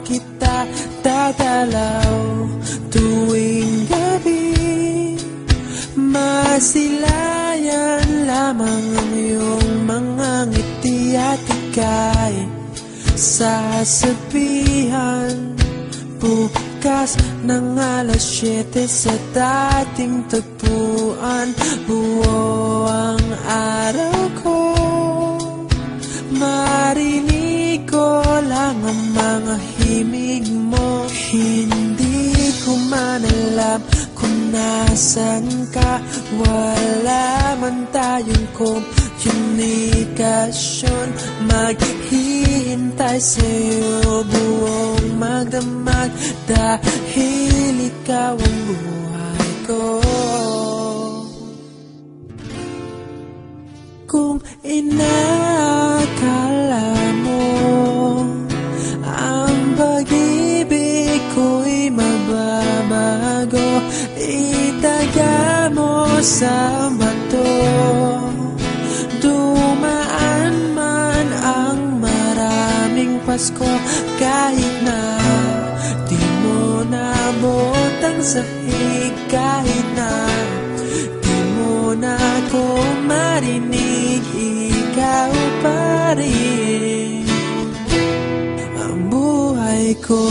kita dadalaw tuwing gabi. Masilayan lamang ang iyong mga ngiti at ika'y sasabihan bukas ng alas 7 sa dating tagpuan. Buo ang araw ko, marinig ko lang ang mga himig mo. Hindi ko man alam kung nasan ka, wala man tayong komunikasyon. Maghihintay sa'yo buong magdamag dahil ikaw ang buhay ko. Kung inakala mo ang pag-ibig ko'y mababago, itaga mo sa bato. Dumaan man ang maraming Pasko, kahit na di mo naabot ang sahig, kahit na di mo na ako marinig, ikaw pa rin ang buhay ko.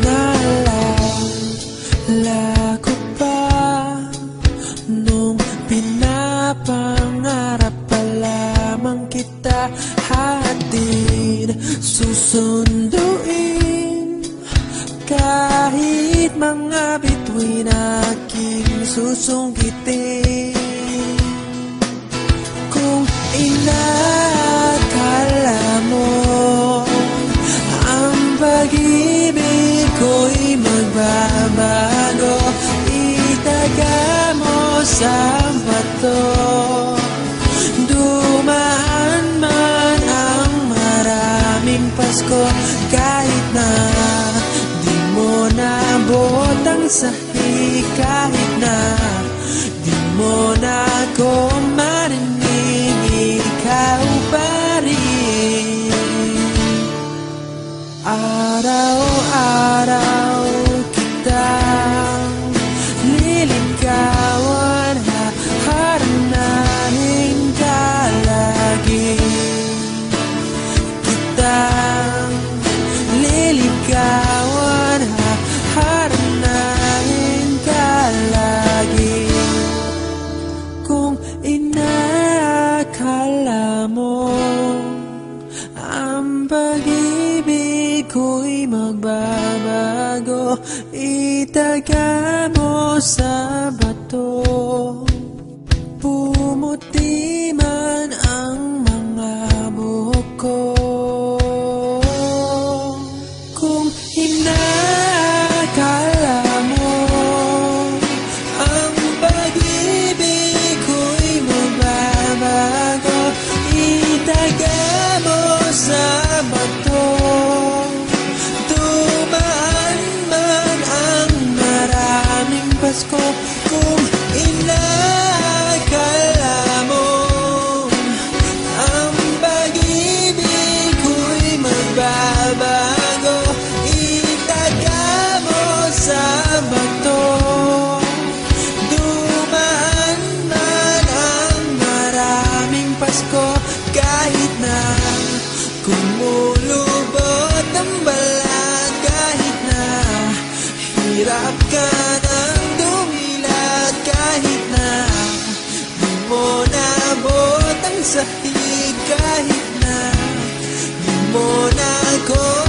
Naalala ko pa nung pinapangarap pa lamang kita, hatid susunduin kahit mga bituin aking susungkitin. Kung inakala mo ang pag-ibig ko'y magbabago, itaga mo sa bato. Dumaan man ang maraming Pasko, kahit na di mo naabot ang sahig, kahit na di mo na ako marinig, ikaw pa rin. Araw-araw kitang liligawan, haharanahin ka lagi. Kitang liligawan, haharanahin ka lagi. Kung inakala mo ang pag-ibig ko'y magbabago, itaga mo sa bato. Pumuti man ang mga buhok ko. Kung inakala mo ang pag-ibig ko'y magbabago, itaga mo sa bato. Dumaan man ang maraming Pasko, kung inakala mo ang pag-ibig ko'y magbabago, itaga mo sa bato. Dumaan man ang maraming Pasko, kahit na kumulubot ang balat, kahit na hirap ka ng dumilat, kahit na di mo naabot ang sahig, kahit na di mo na ako